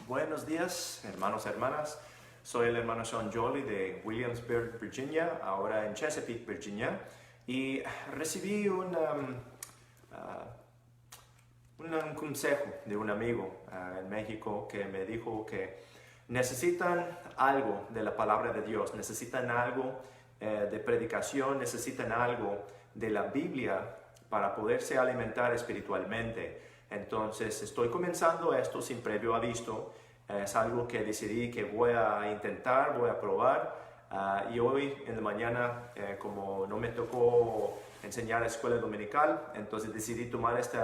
Buenos días, hermanos y hermanas. Soy el hermano Sean Jolly de Williamsburg, Virginia, ahora en Chesapeake, Virginia. Y recibí un consejo de un amigo en México que me dijo que necesitan algo de la palabra de Dios, necesitan algo de predicación, necesitan algo de la Biblia para poderse alimentar espiritualmente. Entonces estoy comenzando esto sin previo aviso. Es algo que decidí que voy a intentar, voy a probar. Y hoy en la mañana, como no me tocó enseñar a escuela dominical, entonces decidí tomar este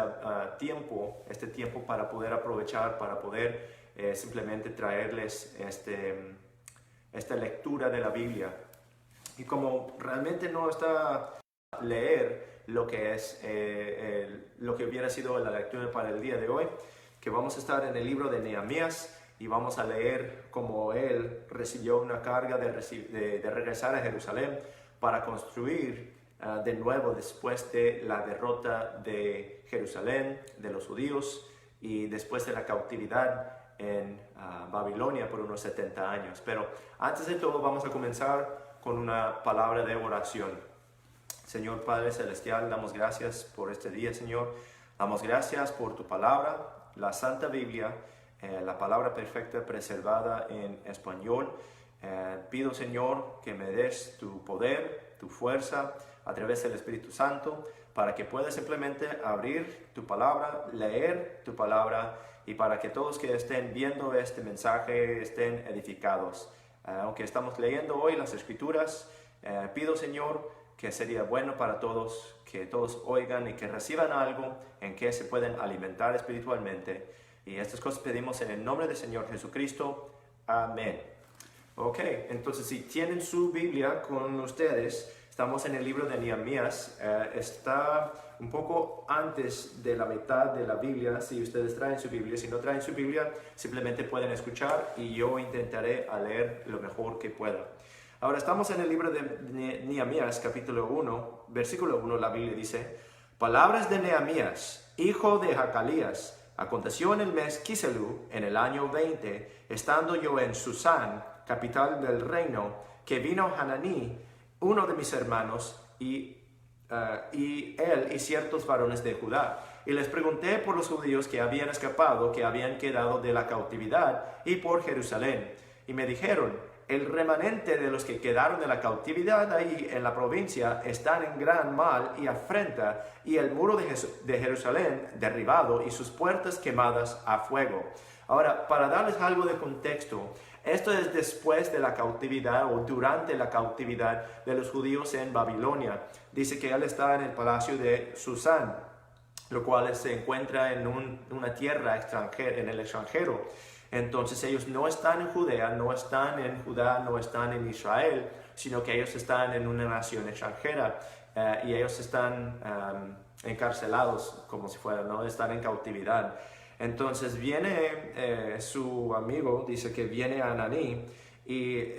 tiempo para poder aprovechar, para poder simplemente traerles esta lectura de la Biblia. Y como realmente no está leer lo que es lo que hubiera sido la lectura para el día de hoy, que vamos a estar en el libro de Nehemías y vamos a leer cómo él recibió una carga de regresar a Jerusalén para construir de nuevo después de la derrota de Jerusalén, de los judíos, y después de la cautividad en Babilonia por unos 70 años. Pero antes de todo vamos a comenzar con una palabra de oración. Señor Padre Celestial, damos gracias por este día, Señor. Damos gracias por tu palabra, la Santa Biblia, la palabra perfecta preservada en español. Pido, Señor, que me des tu poder, tu fuerza a través del Espíritu Santo para que pueda simplemente abrir tu palabra, leer tu palabra y para que todos que estén viendo este mensaje estén edificados. Aunque estamos leyendo hoy las Escrituras, pido, Señor, que sería bueno para todos, que todos oigan y que reciban algo en que se pueden alimentar espiritualmente. Y estas cosas pedimos en el nombre del Señor Jesucristo. Amén. Ok, entonces si tienen su Biblia con ustedes, estamos en el libro de Nehemías. Está un poco antes de la mitad de la Biblia, si ustedes traen su Biblia. Si no traen su Biblia, simplemente pueden escuchar y yo intentaré leer lo mejor que pueda. Ahora estamos en el libro de Nehemías, capítulo 1, versículo 1, la Biblia dice: palabras de Nehemías, hijo de Hacalías. Aconteció en el mes Quisleu, en el año 20, estando yo en Susán, capital del reino, que vino Hananí, uno de mis hermanos, y él y ciertos varones de Judá. Y les pregunté por los judíos que habían escapado, que habían quedado de la cautividad, y por Jerusalén. Y me dijeron: el remanente de los que quedaron de la cautividad ahí en la provincia están en gran mal y afrenta, y el muro de Jerusalén derribado y sus puertas quemadas a fuego. Ahora, para darles algo de contexto, esto es después de la cautividad o durante la cautividad de los judíos en Babilonia. Dice que él está en el palacio de Susán, lo cual se encuentra en una tierra extranjera, en el extranjero. Entonces ellos no están en Judea, no están en Judá, no están en Israel, sino que ellos están en una nación extranjera y ellos están encarcelados como si fueran, ¿no? Están en cautividad. Entonces viene su amigo, dice que viene a Hananí, y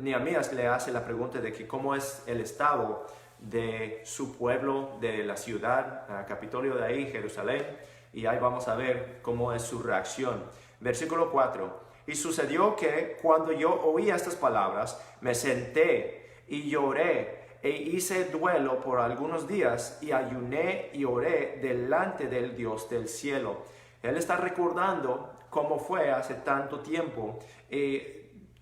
Nehemías le hace la pregunta de que cómo es el estado de su pueblo, de la ciudad, Capitolio de ahí, Jerusalén, y ahí vamos a ver cómo es su reacción. Versículo 4. Y sucedió que cuando yo oí estas palabras, me senté y lloré e hice duelo por algunos días y ayuné y oré delante del Dios del cielo. Él está recordando cómo fue hace tanto tiempo.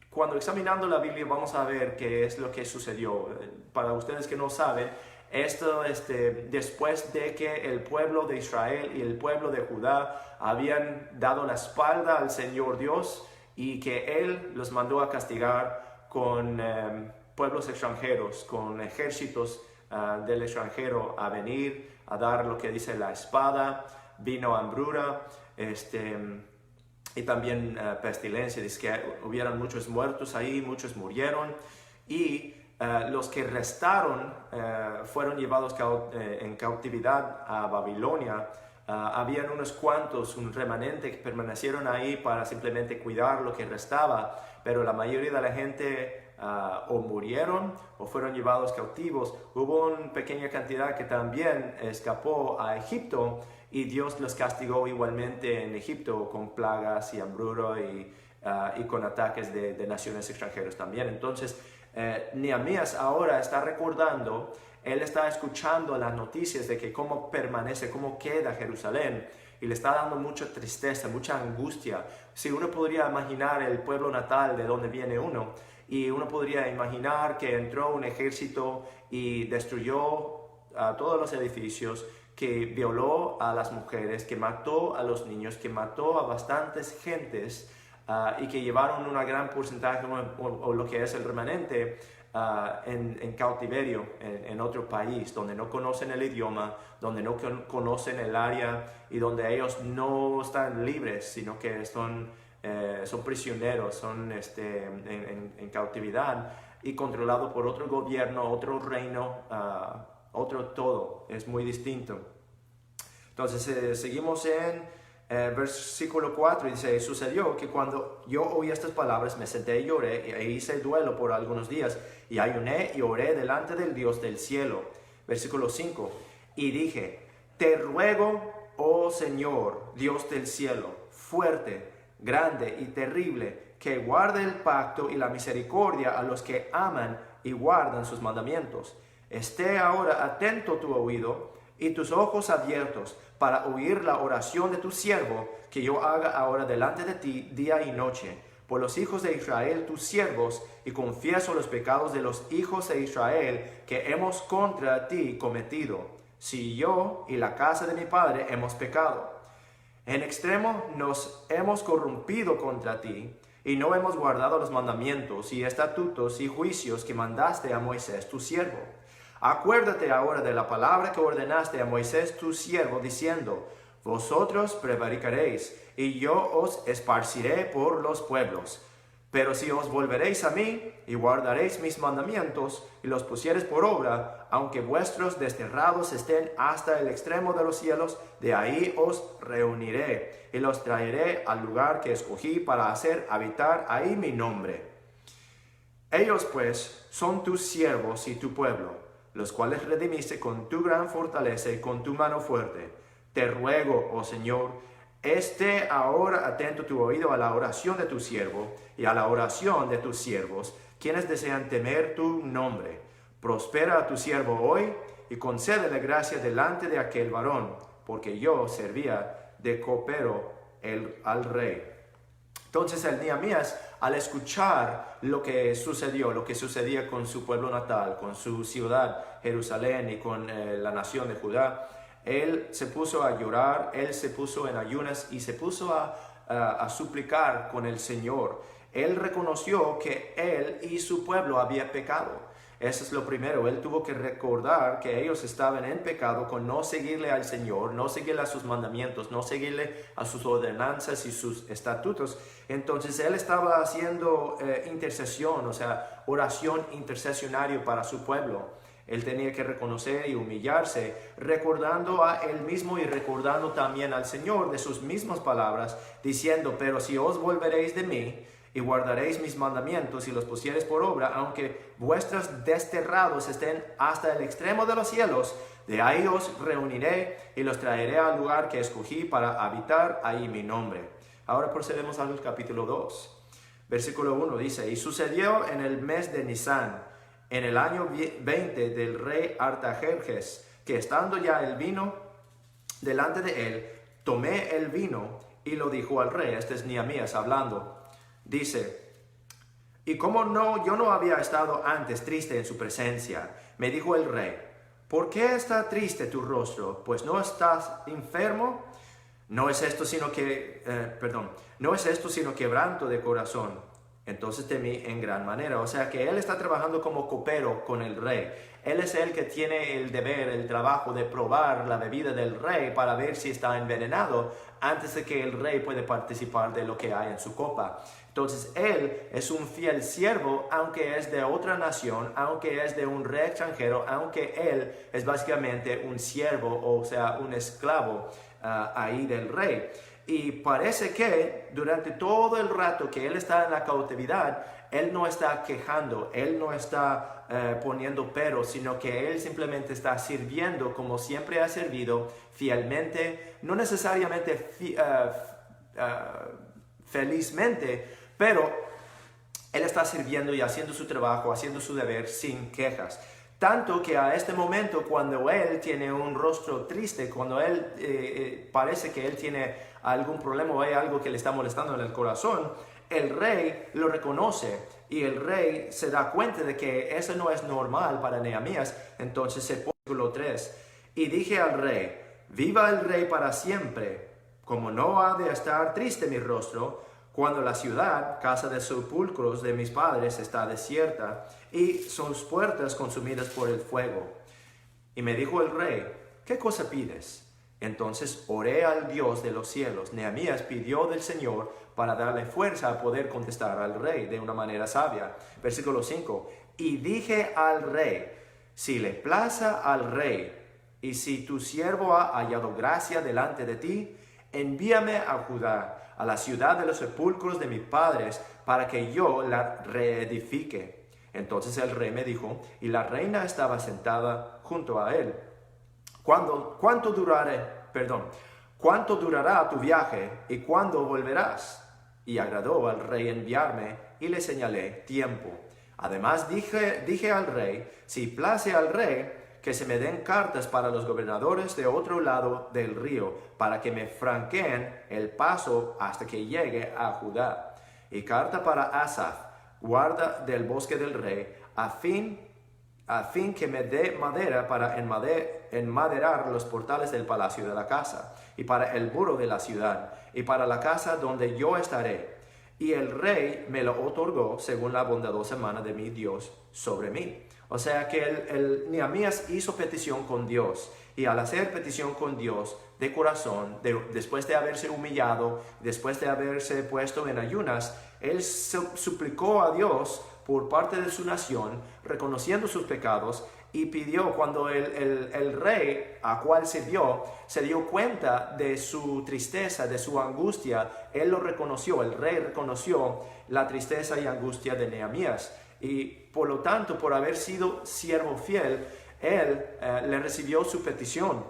Cuando examinando la Biblia vamos a ver qué es lo que sucedió. Para ustedes que no saben, esto después de que el pueblo de Israel y el pueblo de Judá habían dado la espalda al Señor Dios y que Él los mandó a castigar con pueblos extranjeros, con ejércitos del extranjero a venir a dar lo que dice la espada, vino hambruna, y también pestilencia. Dice que hubieran muchos muertos ahí, muchos murieron, y los que restaron fueron llevados en cautividad a Babilonia. Habían unos cuantos, un remanente que permanecieron ahí para simplemente cuidar lo que restaba, pero la mayoría de la gente o murieron o fueron llevados cautivos. Hubo una pequeña cantidad que también escapó a Egipto y Dios los castigó igualmente en Egipto con plagas y hambruna y con ataques de naciones extranjeras también. Entonces, Nehemías ahora está recordando, él está escuchando las noticias de que cómo permanece, cómo queda Jerusalén, y le está dando mucha tristeza, mucha angustia. Si uno podría imaginar el pueblo natal de donde viene uno, y uno podría imaginar que entró un ejército y destruyó todos los edificios, que violó a las mujeres, que mató a los niños, que mató a bastantes gentes, y que llevaron un gran porcentaje o lo que es el remanente en cautiverio en otro país, donde no conocen el idioma, donde no conocen el área y donde ellos no están libres, sino que son prisioneros, son en cautividad y controlados por otro gobierno, otro reino, otro todo. Es muy distinto. Entonces seguimos en versículo 4, dice: sucedió que cuando yo oí estas palabras me senté y lloré e hice duelo por algunos días y ayuné y oré delante del Dios del cielo. Versículo 5, y dije: te ruego, oh Señor, Dios del cielo, fuerte, grande y terrible, que guarde el pacto y la misericordia a los que aman y guardan sus mandamientos. Esté ahora atento tu oído y tus ojos abiertos para oír la oración de tu siervo que yo haga ahora delante de ti día y noche, por los hijos de Israel tus siervos, y confieso los pecados de los hijos de Israel que hemos contra ti cometido, si yo y la casa de mi padre hemos pecado. En extremo nos hemos corrompido contra ti, y no hemos guardado los mandamientos y estatutos y juicios que mandaste a Moisés tu siervo. Acuérdate ahora de la palabra que ordenaste a Moisés tu siervo, diciendo: vosotros prevaricaréis, y yo os esparciré por los pueblos. Pero si os volveréis a mí, y guardaréis mis mandamientos, y los pusiereis por obra, aunque vuestros desterrados estén hasta el extremo de los cielos, de ahí os reuniré, y los traeré al lugar que escogí para hacer habitar ahí mi nombre. Ellos pues son tus siervos y tu pueblo, los cuales redimiste con tu gran fortaleza y con tu mano fuerte. Te ruego, oh Señor, esté ahora atento tu oído a la oración de tu siervo y a la oración de tus siervos, quienes desean temer tu nombre. Prospera a tu siervo hoy y concédele gracia delante de aquel varón, porque yo servía de copero al rey. Entonces el Nehemías, al escuchar lo que sucedía con su pueblo natal, con su ciudad Jerusalén y con la nación de Judá, él se puso a llorar, él se puso en ayunas y se puso a suplicar con el Señor. Él reconoció que él y su pueblo había pecado. Eso es lo primero. Él tuvo que recordar que ellos estaban en pecado con no seguirle al Señor, no seguirle a sus mandamientos, no seguirle a sus ordenanzas y sus estatutos. Entonces él estaba haciendo intercesión, o sea, oración intercesionario para su pueblo. Él tenía que reconocer y humillarse, recordando a él mismo y recordando también al Señor de sus mismas palabras, diciendo: pero si os volveréis de mí y guardaréis mis mandamientos y los pusiereis por obra, aunque vuestros desterrados estén hasta el extremo de los cielos, de ahí os reuniré y los traeré al lugar que escogí para habitar ahí mi nombre. Ahora procedemos al capítulo 2. Versículo 1 dice: y sucedió en el mes de Nisán, en el año 20 del rey Artajerjes, que estando ya el vino delante de él, tomé el vino y lo dijo al rey. Este es Nehemías hablando. Dice: y como yo no había estado antes triste en su presencia, me dijo el rey: ¿por qué está triste tu rostro? Pues no estás enfermo. No es esto sino quebranto de corazón. Entonces temí en gran manera. O sea que él está trabajando como copero con el rey. Él es el que tiene el deber, el trabajo de probar la bebida del rey para ver si está envenenado antes de que el rey pueda participar de lo que hay en su copa. Entonces él es un fiel siervo, aunque es de otra nación, aunque es de un rey extranjero, aunque él es básicamente un siervo, o sea, un esclavo ahí del rey. Y parece que durante todo el rato que él está en la cautividad, él no está quejando, él no está poniendo pero, sino que él simplemente está sirviendo como siempre ha servido, fielmente, no necesariamente felizmente, pero él está sirviendo y haciendo su trabajo, haciendo su deber sin quejas. Tanto que a este momento, cuando él tiene un rostro triste, cuando él parece que él tiene algún problema o hay algo que le está molestando en el corazón, el rey lo reconoce y el rey se da cuenta de que eso no es normal para Nehemías. Entonces se pone versículo 3. Y dije al rey, viva el rey para siempre, como no ha de estar triste mi rostro, cuando la ciudad, casa de sepulcros de mis padres, está desierta y sus puertas consumidas por el fuego. Y me dijo el rey, ¿qué cosa pides? Entonces oré al Dios de los cielos. Nehemías pidió del Señor para darle fuerza a poder contestar al rey de una manera sabia. Versículo 5. Y dije al rey, si le plaza al rey, y si tu siervo ha hallado gracia delante de ti, envíame a Judá, a la ciudad de los sepulcros de mis padres, para que yo la reedifique. Entonces el rey me dijo, y la reina estaba sentada junto a él. ¿Cuánto durará tu viaje y cuándo volverás? Y agradó al rey enviarme y le señalé tiempo. Además dije al rey, si place al rey, que se me den cartas para los gobernadores de otro lado del río, para que me franqueen el paso hasta que llegue a Judá. Y carta para Asaf, guarda del bosque del rey, a fin que me dé madera para enmaderar los portales del palacio de la casa, y para el muro de la ciudad, y para la casa donde yo estaré. Y el rey me lo otorgó según la bondadosa mano de mi Dios sobre mí. O sea que el Nehemías hizo petición con Dios, y al hacer petición con Dios de corazón, después de haberse humillado, después de haberse puesto en ayunas, él suplicó a Dios por parte de su nación, reconociendo sus pecados, y pidió. Cuando el rey a cual sirvió se dio cuenta de su tristeza, de su angustia, él lo reconoció, el rey reconoció la tristeza y angustia de Nehemías. Y por lo tanto, por haber sido siervo fiel, él le recibió su petición.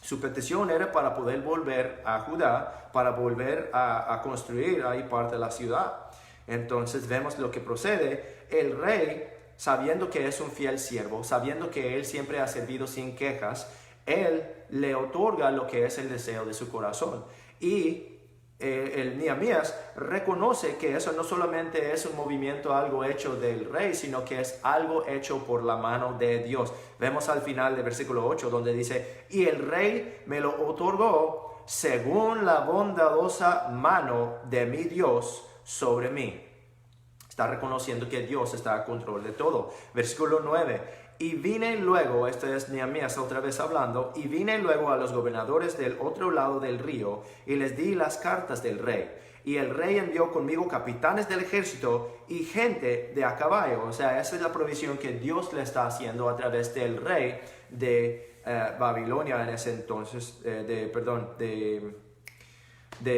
Su petición era para poder volver a Judá, para volver a construir ahí parte de la ciudad. Entonces vemos lo que procede. El rey, sabiendo que es un fiel siervo, sabiendo que él siempre ha servido sin quejas, él le otorga lo que es el deseo de su corazón. Y el Nehemías reconoce que eso no solamente es un movimiento, algo hecho del rey, sino que es algo hecho por la mano de Dios. Vemos al final del versículo 8 donde dice, y el rey me lo otorgó según la bondadosa mano de mi Dios sobre mí. Está reconociendo que Dios está a control de todo. Versículo 9. Y vine luego, este es Nehemías otra vez hablando, y vine luego a los gobernadores del otro lado del río, y les di las cartas del rey. Y el rey envió conmigo capitanes del ejército y gente de a caballo. O sea, esa es la provisión que Dios le está haciendo a través del rey de Babilonia en ese entonces, de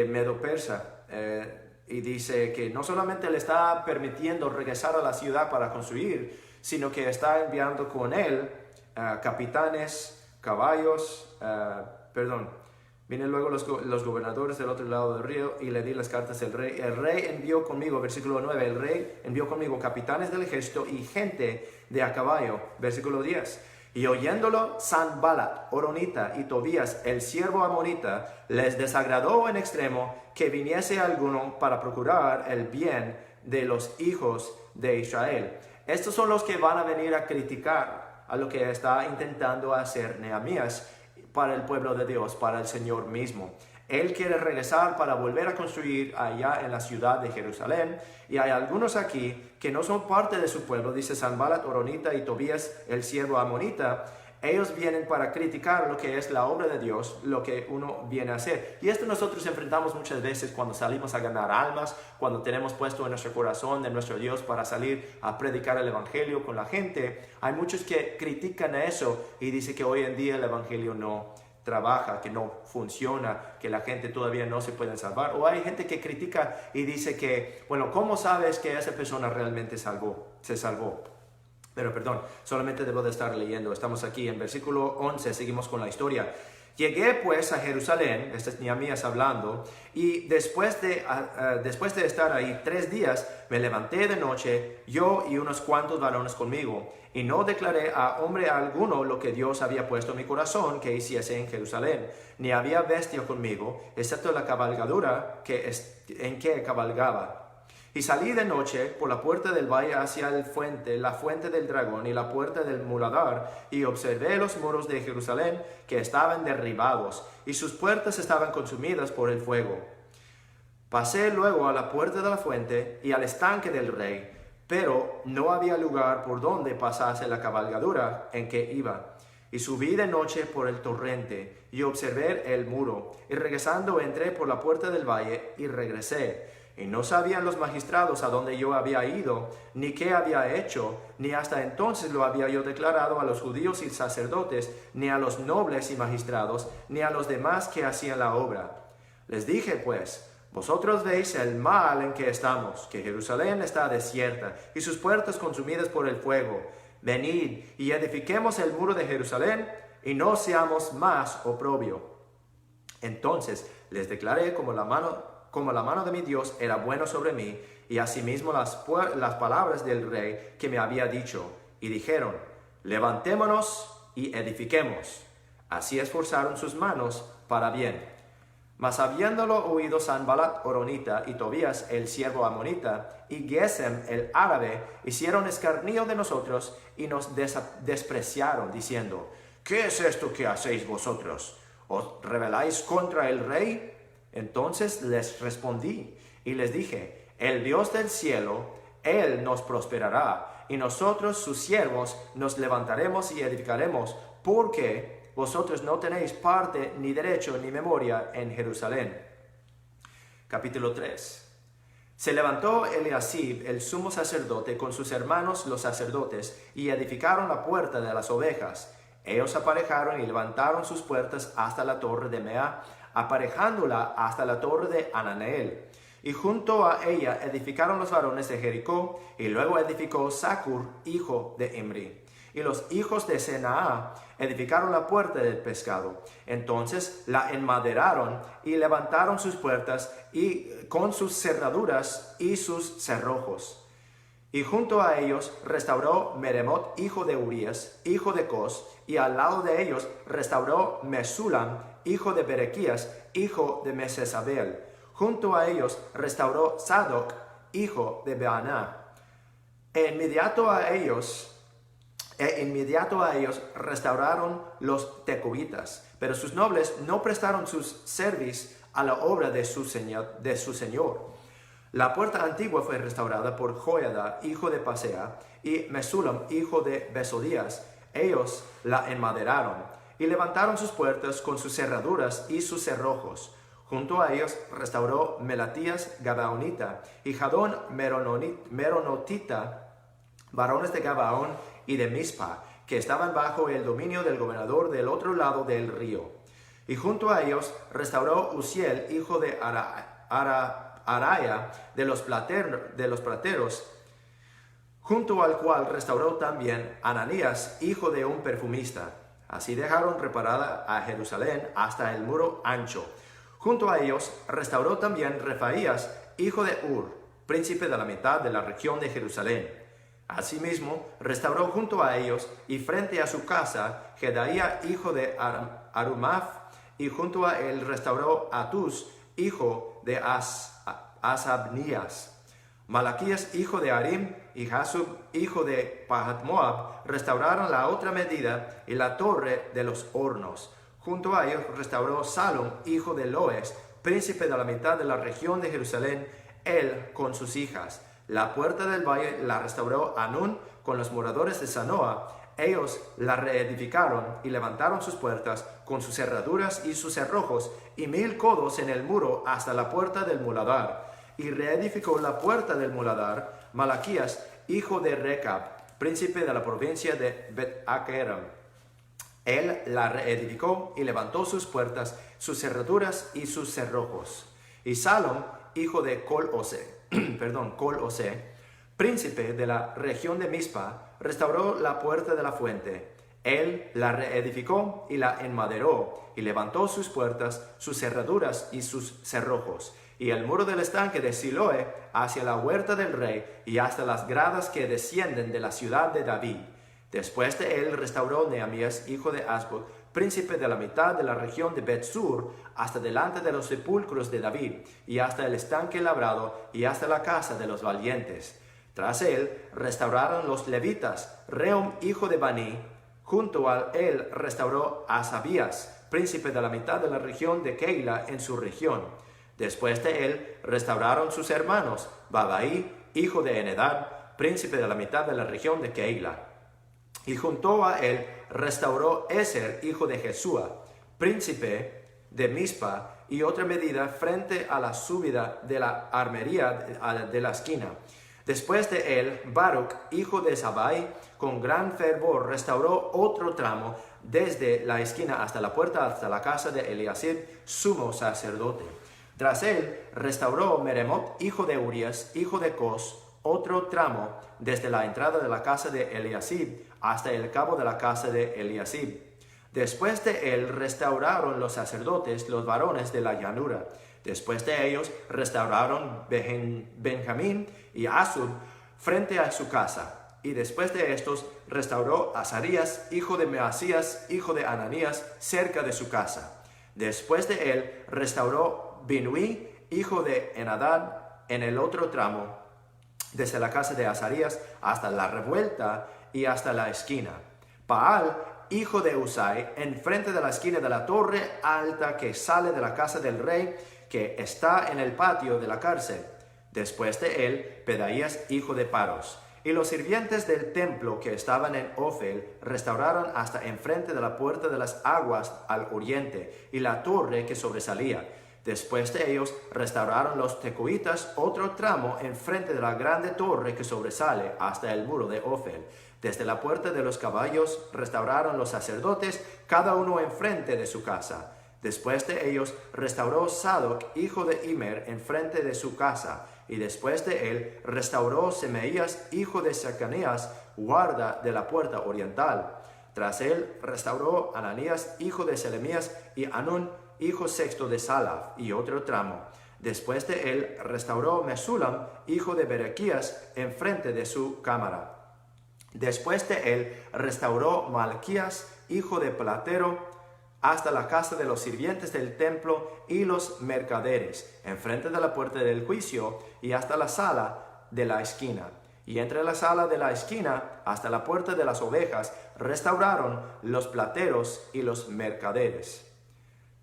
Medo-Persa. Y dice que no solamente le está permitiendo regresar a la ciudad para construir, sino que está enviando con él capitanes, caballos, Vienen luego los gobernadores del otro lado del río y le di las cartas del rey. El rey envió conmigo, versículo 9, el rey envió conmigo capitanes del ejército y gente de a caballo, versículo 10. Y oyéndolo, Sanballat, Horonita y Tobías, el siervo amonita, les desagradó en extremo que viniese alguno para procurar el bien de los hijos de Israel. Estos son los que van a venir a criticar a lo que está intentando hacer Nehemías para el pueblo de Dios, para el Señor mismo. Él quiere regresar para volver a construir allá en la ciudad de Jerusalén. Y hay algunos aquí que no son parte de su pueblo, dice Sanballat, Horonita y Tobías, el siervo amonita. Ellos vienen para criticar lo que es la obra de Dios, lo que uno viene a hacer. Y esto nosotros enfrentamos muchas veces cuando salimos a ganar almas, cuando tenemos puesto en nuestro corazón de nuestro Dios para salir a predicar el Evangelio con la gente. Hay muchos que critican eso y dicen que hoy en día el Evangelio no trabaja, que no funciona, que la gente todavía no se puede salvar. O hay gente que critica y dice que, bueno, ¿cómo sabes que esa persona realmente se salvó? Pero perdón, solamente debo de estar leyendo. Estamos aquí en versículo 11, seguimos con la historia. Llegué pues a Jerusalén, este es Nehemías hablando, y después de estar ahí 3 días, me levanté de noche, yo y unos cuantos varones conmigo, y no declaré a hombre alguno lo que Dios había puesto en mi corazón que hiciese en Jerusalén, ni había bestia conmigo, excepto la cabalgadura en que cabalgaba. Y salí de noche por la puerta del valle hacia la fuente del dragón y la puerta del muladar, y observé los muros de Jerusalén que estaban derribados, y sus puertas estaban consumidas por el fuego. Pasé luego a la puerta de la fuente y al estanque del rey, pero no había lugar por donde pasase la cabalgadura en que iba. Y subí de noche por el torrente, y observé el muro, y regresando entré por la puerta del valle, y regresé. Y no sabían los magistrados a dónde yo había ido, ni qué había hecho, ni hasta entonces lo había yo declarado a los judíos y sacerdotes, ni a los nobles y magistrados, ni a los demás que hacían la obra. Les dije pues: vosotros veis el mal en que estamos, que Jerusalén está desierta, y sus puertas consumidas por el fuego. Venid y edifiquemos el muro de Jerusalén, y no seamos más oprobio. Entonces les declaré como la mano de mi Dios era buena sobre mí, y asimismo las palabras del rey que me había dicho. Y dijeron: levantémonos y edifiquemos. Así esforzaron sus manos para bien. Mas habiéndolo oído Sanballat horonita y Tobías el siervo amonita y Gesem el árabe, hicieron escarnio de nosotros y nos despreciaron, diciendo: ¿qué es esto que hacéis vosotros? ¿Os rebeláis contra el rey? Entonces les respondí y les dije: el Dios del cielo, Él nos prosperará, y nosotros sus siervos nos levantaremos y edificaremos, porque vosotros no tenéis parte, ni derecho, ni memoria en Jerusalén. Capítulo 3. Se levantó Eliasib, el sumo sacerdote, con sus hermanos los sacerdotes, y edificaron la puerta de las ovejas. Ellos aparejaron y levantaron sus puertas hasta la torre de Mea, aparejándola hasta la torre de Ananeel. Y junto a ella edificaron los varones de Jericó, y luego edificó Zacur, hijo de Imri. Y los hijos de Senaa edificaron la puerta del pescado. Entonces la enmaderaron y levantaron sus puertas y con sus cerraduras y sus cerrojos. Y junto a ellos restauró Meremot, hijo de Urías, hijo de Cos, y al lado de ellos restauró Mesulam, hijo de Berequías, hijo de Mesesabel. Junto a ellos restauró Sadoc, hijo de Beaná. Inmediato a ellos restauraron los tecoitas, pero sus nobles no prestaron sus cerviz a la obra de su señor. La puerta antigua fue restaurada por Joiada, hijo de Pasea, y Mesulam, hijo de Besodías. Ellos la enmaderaron y levantaron sus puertas con sus cerraduras y sus cerrojos. Junto a ellos restauró Melatías Gabaonita y Jadón Meronotita, varones de Gabaón y de Mizpa, que estaban bajo el dominio del gobernador del otro lado del río. Y junto a ellos restauró Uziel, hijo de Araya, de los plateros, junto al cual restauró también Ananías, hijo de un perfumista. Así dejaron reparada a Jerusalén hasta el muro ancho. Junto a ellos restauró también Refaías, hijo de Ur, príncipe de la mitad de la región de Jerusalén. Asimismo, restauró junto a ellos y frente a su casa Jedaía, hijo de Arumaf, y junto a él restauró Atus, hijo de Asabnías. Malaquías, hijo de Arim, y Jasub, hijo de Pahat-Moab, restauraron la otra medida y la torre de los hornos. Junto a ellos restauró Salom, hijo de Loes, príncipe de la mitad de la región de Jerusalén, él con sus hijas. La puerta del valle la restauró Anún con los moradores de Zanoa. Ellos la reedificaron y levantaron sus puertas con sus cerraduras y sus cerrojos, y 1000 codos en el muro hasta la puerta del muladar. Y reedificó la puerta del muladar Malaquías, hijo de Recab, príncipe de la provincia de Bet-Akeram. Él la reedificó y levantó sus puertas, sus cerraduras y sus cerrojos. Y Salom, hijo de Col-Ose, príncipe de la región de Mizpa, restauró la puerta de la fuente. Él la reedificó y la enmaderó, y levantó sus puertas, sus cerraduras y sus cerrojos, y el muro del estanque de Siloé hacia la huerta del rey, y hasta las gradas que descienden de la ciudad de David. Después de él restauró Nehemías, hijo de Azbuk, príncipe de la mitad de la región de Bet-Sur, hasta delante de los sepulcros de David, y hasta el estanque labrado, y hasta la casa de los valientes. Tras él restauraron los levitas, Rehum, hijo de Bani. Junto a él restauró Asabías, príncipe de la mitad de la región de Keila en su región. Después de él restauraron sus hermanos, Babai, hijo de Enedad, príncipe de la mitad de la región de Keila. Y junto a él restauró Eser, hijo de Jesúa, príncipe de Mizpa, y otra medida frente a la subida de la armería de la esquina. Después de él, Baruch, hijo de Sabai, con gran fervor restauró otro tramo desde la esquina hasta la puerta, hasta la casa de Eliasib, sumo sacerdote. Tras él, restauró Meremot, hijo de Urias, hijo de Cos, otro tramo desde la entrada de la casa de Eliasib hasta el cabo de la casa de Eliasib. Después de él, restauraron los sacerdotes, los varones de la llanura. Después de ellos, restauraron Benjamín y Asub frente a su casa. Y después de estos, restauró Azarías, hijo de Maasías, hijo de Ananías, cerca de su casa. Después de él, restauró Binui, hijo de Enadad, en el otro tramo, desde la casa de Azarías hasta la revuelta y hasta la esquina. Paal, hijo de Usai, enfrente de la esquina de la torre alta que sale de la casa del rey, que está en el patio de la cárcel. Después de él, Pedaías, hijo de Paros. Y los sirvientes del templo que estaban en Ofel restauraron hasta enfrente de la puerta de las aguas al oriente y la torre que sobresalía. Después de ellos restauraron los tecoitas otro tramo enfrente de la grande torre que sobresale hasta el muro de Ofel. Desde la puerta de los caballos restauraron los sacerdotes, cada uno enfrente de su casa. Después de ellos restauró Sadoc, hijo de Immer, enfrente de su casa. Y después de él restauró Semeías, hijo de Secanías, guarda de la puerta oriental. Tras él restauró Ananías, hijo de Selemías, y Anún, hijo sexto de Salaf, y otro tramo. Después de él restauró Mesulam, hijo de Berequías, enfrente de su cámara. Después de él restauró Malquías, hijo de Platero, hasta la casa de los sirvientes del templo y los mercaderes, enfrente de la puerta del juicio y hasta la sala de la esquina. Y entre la sala de la esquina hasta la puerta de las ovejas restauraron los plateros y los mercaderes.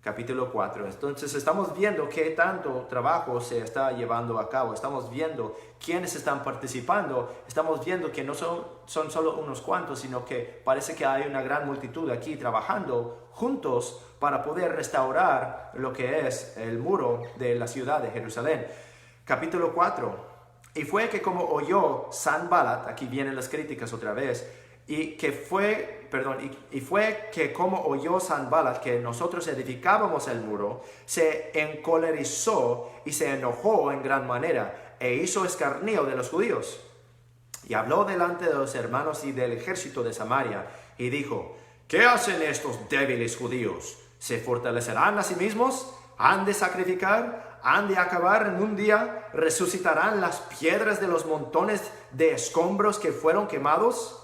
Capítulo 4. Entonces estamos viendo qué tanto trabajo se está llevando a cabo. Estamos viendo quiénes están participando. Estamos viendo que no son solo unos cuantos, sino que parece que hay una gran multitud aquí trabajando juntos para poder restaurar lo que es el muro de la ciudad de Jerusalén. Capítulo 4. Y fue que como oyó Sanballat, aquí vienen las críticas otra vez, y fue que como oyó Sanballat que nosotros edificábamos el muro, se encolerizó y se enojó en gran manera, e hizo escarnio de los judíos. Y habló delante de los hermanos y del ejército de Samaria, y dijo: ¿qué hacen estos débiles judíos? ¿Se fortalecerán a sí mismos? ¿Han de sacrificar? ¿Han de acabar en un día? ¿Resucitarán las piedras de los montones de escombros que fueron quemados?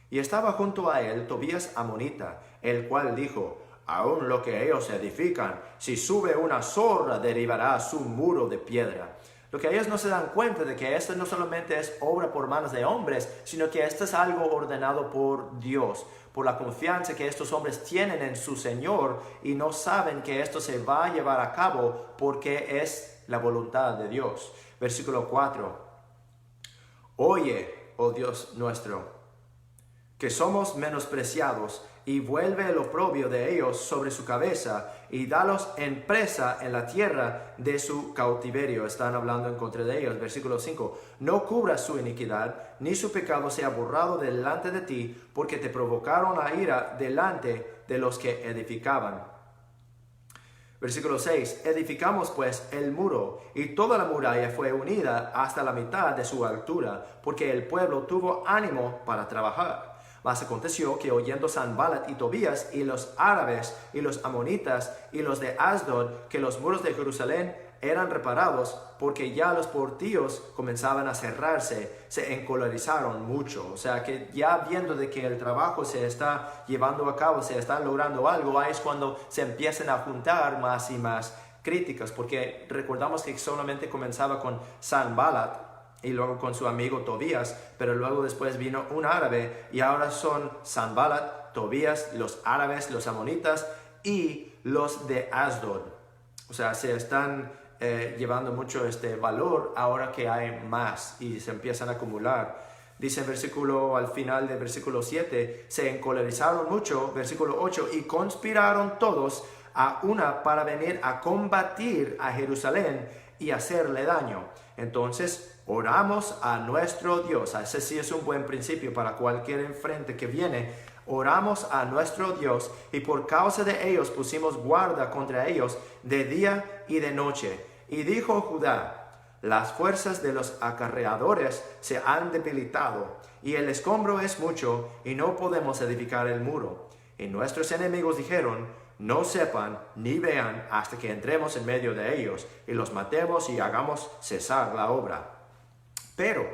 Y estaba junto a él Tobías amonita, el cual dijo: aún lo que ellos edifican, si sube una zorra, derribará su muro de piedra. Lo que ellos no se dan cuenta de que esto no solamente es obra por manos de hombres, sino que esto es algo ordenado por Dios, por la confianza que estos hombres tienen en su Señor, y no saben que esto se va a llevar a cabo porque es la voluntad de Dios. Versículo 4. Oye, oh Dios nuestro, que somos menospreciados y vuelve el oprobio de ellos sobre su cabeza, y dalos en presa en la tierra de su cautiverio. Están hablando en contra de ellos. Versículo 5. No cubras su iniquidad, ni su pecado sea borrado delante de ti, porque te provocaron a ira delante de los que edificaban. Versículo 6. Edificamos pues el muro, y toda la muralla fue unida hasta la mitad de su altura, porque el pueblo tuvo ánimo para trabajar. Mas aconteció que oyendo Sanballat y Tobías y los árabes y los amonitas y los de Asdod que los muros de Jerusalén eran reparados, porque ya los portillos comenzaban a cerrarse, se encolerizaron mucho. O sea que ya viendo de que el trabajo se está llevando a cabo, se está logrando algo, ahí es cuando se empiezan a juntar más y más críticas, porque recordamos que solamente comenzaba con Sanballat y luego con su amigo Tobías, pero luego después vino un árabe, y ahora son Sanballat, Tobías, los árabes, los amonitas y los de Asdod. O sea, se están llevando mucho este valor ahora que hay más y se empiezan a acumular. Dice al final del versículo 7, se encolerizaron mucho, versículo 8, y conspiraron todos a una para venir a combatir a Jerusalén y hacerle daño. Entonces oramos a nuestro Dios. Ese sí es un buen principio para cualquier enfrente que viene. Oramos a nuestro Dios, y por causa de ellos pusimos guarda contra ellos de día y de noche. Y dijo Judá: las fuerzas de los acarreadores se han debilitado, y el escombro es mucho, y no podemos edificar el muro. Y nuestros enemigos dijeron: no sepan ni vean hasta que entremos en medio de ellos, y los matemos y hagamos cesar la obra. Pero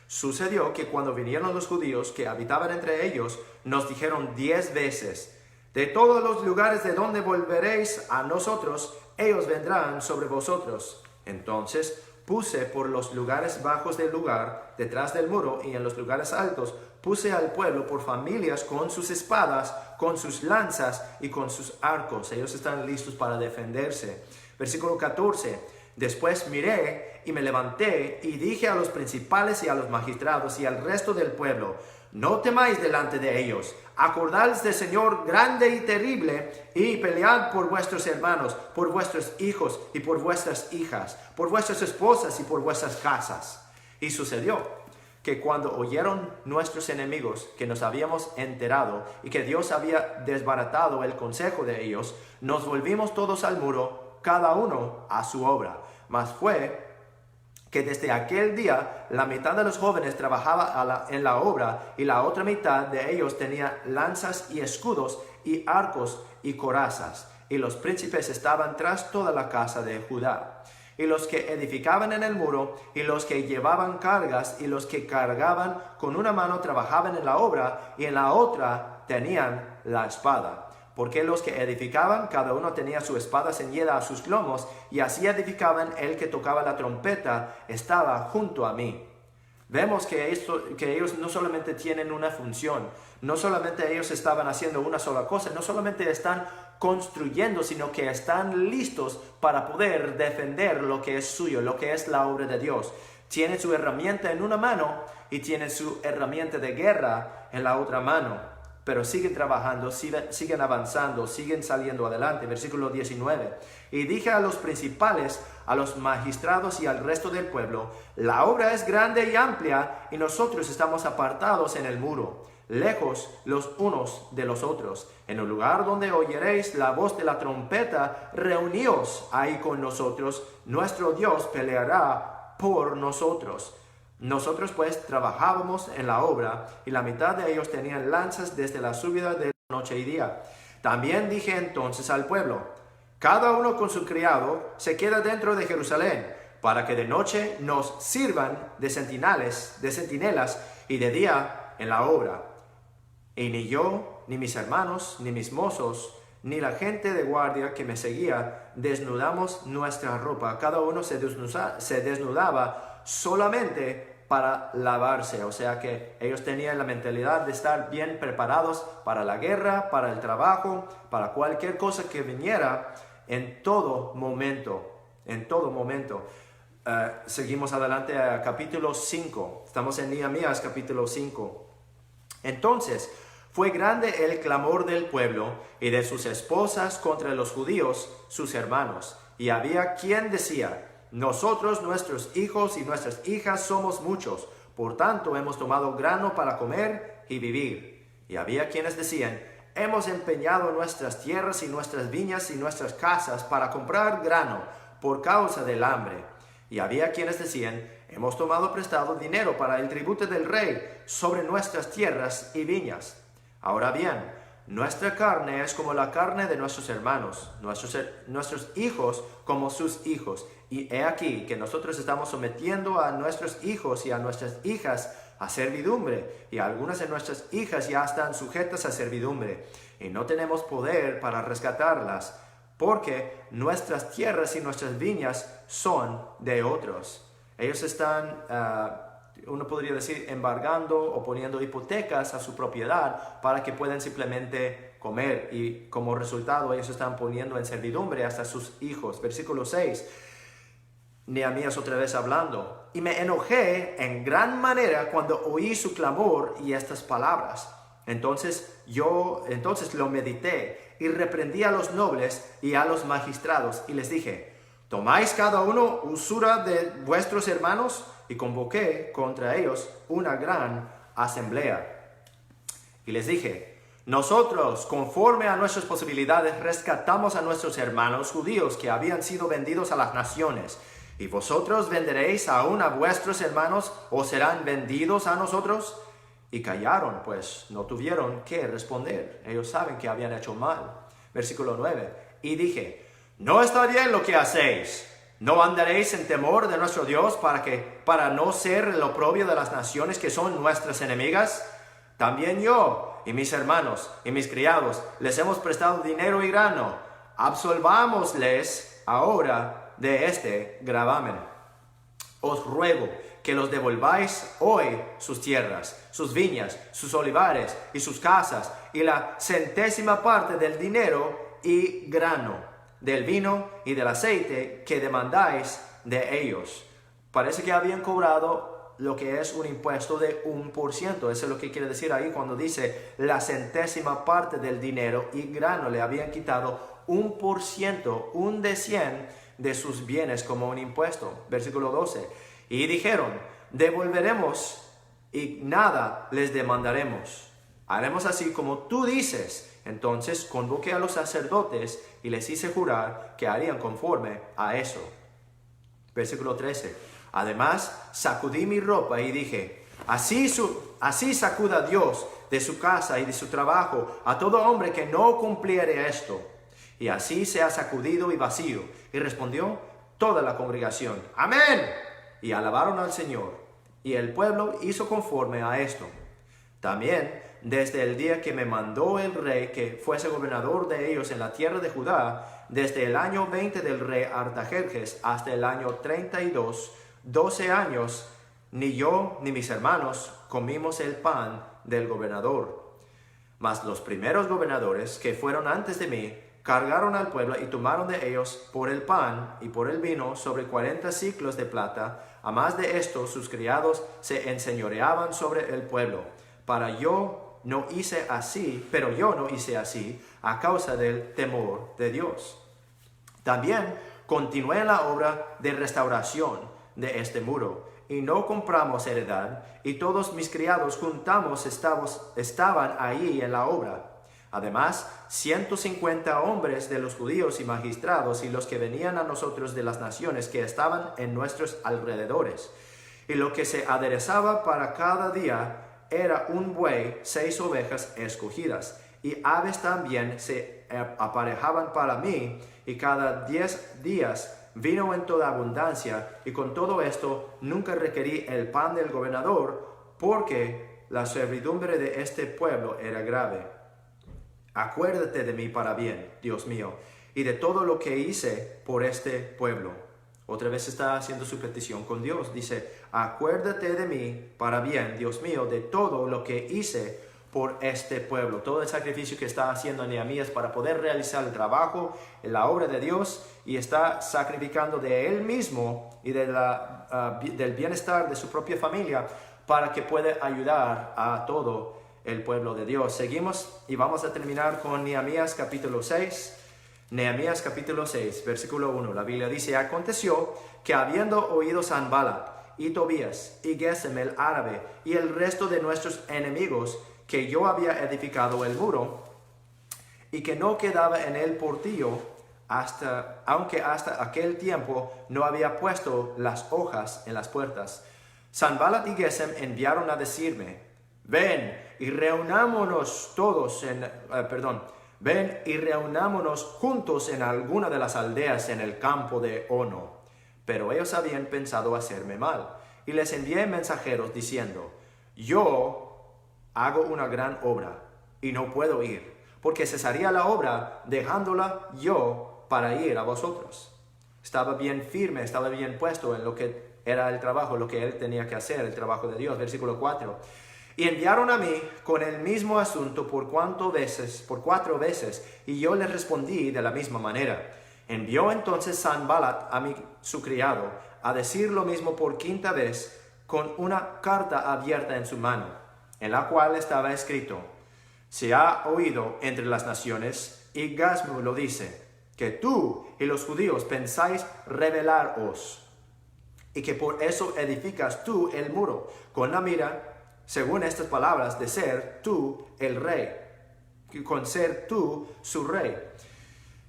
sucedió que cuando vinieron los judíos que habitaban entre ellos, nos dijeron 10 veces: de todos los lugares de donde volveréis a nosotros, ellos vendrán sobre vosotros. Entonces puse por los lugares bajos del lugar, detrás del muro, y en los lugares altos puse al pueblo por familias con sus espadas, con sus lanzas y con sus arcos. Ellos están listos para defenderse. Versículo 14. Después miré y me levanté y dije a los principales y a los magistrados y al resto del pueblo: no temáis delante de ellos, acordaos del Señor grande y terrible, y pelead por vuestros hermanos, por vuestros hijos y por vuestras hijas, por vuestras esposas y por vuestras casas. Y sucedió que cuando oyeron nuestros enemigos que nos habíamos enterado y que Dios había desbaratado el consejo de ellos, nos volvimos todos al muro, cada uno a su obra. Mas fue que desde aquel día la mitad de los jóvenes trabajaba en la obra, y la otra mitad de ellos tenía lanzas y escudos y arcos y corazas, y los príncipes estaban tras toda la casa de Judá. Y los que edificaban en el muro, y los que llevaban cargas, y los que cargaban con una mano trabajaban en la obra, y en la otra tenían la espada. Porque los que edificaban, cada uno tenía su espada ceñida a sus lomos, y así edificaban. El que tocaba la trompeta estaba junto a mí. Vemos que ellos no solamente tienen una función, no solamente ellos estaban haciendo una sola cosa, no solamente están construyendo, sino que están listos para poder defender lo que es suyo, lo que es la obra de Dios. Tienen su herramienta en una mano y tienen su herramienta de guerra en la otra mano. Pero siguen trabajando, siguen avanzando, siguen saliendo adelante. Versículo 19. Y dije a los principales, a los magistrados y al resto del pueblo: la obra es grande y amplia, y nosotros estamos apartados en el muro, lejos los unos de los otros. En el lugar donde oyeréis la voz de la trompeta, reuníos ahí con nosotros. Nuestro Dios peleará por nosotros. Nosotros pues trabajábamos en la obra, y la mitad de ellos tenían lanzas desde la subida de noche y día. También dije entonces al pueblo: cada uno con su criado se queda dentro de Jerusalén, para que de noche nos sirvan de centinelas, y de día en la obra. Y ni yo, ni mis hermanos, ni mis mozos, ni la gente de guardia que me seguía, desnudamos nuestra ropa. Cada uno se desnudaba solamente para lavarse. O sea que ellos tenían la mentalidad de estar bien preparados para la guerra, para el trabajo, para cualquier cosa que viniera, en todo momento. Seguimos adelante a capítulo 5. Estamos en Nehemías capítulo 5. Entonces Fue grande el clamor del pueblo y de sus esposas contra los judíos, sus hermanos. Y había quien decía: nosotros, nuestros hijos y nuestras hijas somos muchos, por tanto hemos tomado grano para comer y vivir. Y había quienes decían: hemos empeñado nuestras tierras y nuestras viñas y nuestras casas para comprar grano por causa del hambre. Y había quienes decían: hemos tomado prestado dinero para el tributo del rey sobre nuestras tierras y viñas. Ahora bien, nuestra carne es como la carne de nuestros hermanos, nuestros hijos como sus hijos. Y he aquí que nosotros estamos sometiendo a nuestros hijos y a nuestras hijas a servidumbre, y algunas de nuestras hijas ya están sujetas a servidumbre, y no tenemos poder para rescatarlas, porque nuestras tierras y nuestras viñas son de otros. Ellos están, uno podría decir, embargando o poniendo hipotecas a su propiedad para que puedan simplemente comer, y como resultado ellos están poniendo en servidumbre hasta sus hijos. Versículo 6. Nehemías otra vez hablando: y me enojé en gran manera cuando oí su clamor y estas palabras. Entonces lo medité y reprendí a los nobles y a los magistrados y les dije: ¿tomáis cada uno usura de vuestros hermanos? Y convoqué contra ellos una gran asamblea. Y les dije: nosotros, conforme a nuestras posibilidades, rescatamos a nuestros hermanos judíos que habían sido vendidos a las naciones. ¿Y vosotros venderéis aún a vuestros hermanos o serán vendidos a nosotros? Y callaron, pues no tuvieron qué responder. Ellos saben que habían hecho mal. Versículo 9. Y dije: no está bien lo que hacéis. ¿No andaréis en temor de nuestro Dios para no ser el oprobio de las naciones que son nuestras enemigas? También yo y mis hermanos y mis criados les hemos prestado dinero y grano. Absolvámosles ahora de este gravamen. Os ruego que los devolváis hoy sus tierras, sus viñas, sus olivares y sus casas, y la centésima parte del dinero y grano, del vino y del aceite que demandáis de ellos. Parece que habían cobrado lo que es un impuesto de 1%. Eso es lo que quiere decir ahí cuando dice la centésima parte del dinero y grano. Le habían quitado 1%, 1 de 100 de sus bienes como un impuesto. Versículo 12. Y dijeron: devolveremos y nada les demandaremos. Haremos así como tú dices. Entonces convoqué a los sacerdotes y les hice jurar que harían conforme a eso. Versículo 13. Además sacudí mi ropa y dije: así sacuda Dios de su casa y de su trabajo a todo hombre que no cumpliere esto. Y así se ha sacudido y vacío. Y respondió toda la congregación: amén. Y alabaron al Señor. Y el pueblo hizo conforme a esto. También, desde el día que me mandó el rey que fuese gobernador de ellos en la tierra de Judá, desde el año 20 del rey Artajerjes hasta el año 32, 12 años, ni yo ni mis hermanos comimos el pan del gobernador. Mas los primeros gobernadores que fueron antes de mí cargaron al pueblo y tomaron de ellos por el pan y por el vino sobre 40 siclos de plata. A más de esto, sus criados se enseñoreaban sobre el pueblo. Pero yo no hice así a causa del temor de Dios. También continué en la obra de restauración de este muro, y no compramos heredad, y todos mis criados juntamos estaban ahí en la obra. Además, 150 hombres de los judíos y magistrados y los que venían a nosotros de las naciones que estaban en nuestros alrededores. Y lo que se aderezaba para cada día era un buey, 6 ovejas escogidas, y aves también se aparejaban para mí, y cada 10 días vino en toda abundancia, y con todo esto nunca requerí el pan del gobernador, porque la servidumbre de este pueblo era grave. Acuérdate de mí para bien, Dios mío, y de todo lo que hice por este pueblo. Otra vez está haciendo su petición con Dios. Dice: acuérdate de mí para bien, Dios mío, de todo lo que hice por este pueblo. Todo el sacrificio que está haciendo Nehemías para poder realizar el trabajo en la obra de Dios, y está sacrificando de él mismo y del bienestar de su propia familia para que pueda ayudar a todo el pueblo de Dios. Seguimos y vamos a terminar con Nehemías capítulo 6. Nehemías capítulo 6, versículo 1. La Biblia dice: aconteció que habiendo oído Sanballat y Tobías y Gesem el árabe y el resto de nuestros enemigos que yo había edificado el muro y que no quedaba en el portillo, aunque hasta aquel tiempo no había puesto las hojas en las puertas, Sanballat y Gesem enviaron a decirme: ven y reunámonos juntos en alguna de las aldeas en el campo de Ono. Pero ellos habían pensado hacerme mal, y les envié mensajeros diciendo: yo hago una gran obra y no puedo ir, porque cesaría la obra dejándola yo para ir a vosotros. Estaba bien firme, estaba bien puesto en lo que era el trabajo, lo que él tenía que hacer, el trabajo de Dios. Versículo 4. Y enviaron a mí con el mismo asunto por 4 veces, y yo les respondí de la misma manera. Envió entonces Sanballat a su criado a decir lo mismo por 5ª vez, con una carta abierta en su mano, en la cual estaba escrito: se ha oído entre las naciones, y Gasmu lo dice, que tú y los judíos pensáis rebelaros, y que por eso edificas tú el muro, con la mira, según estas palabras, de ser tú el rey, con ser tú su rey.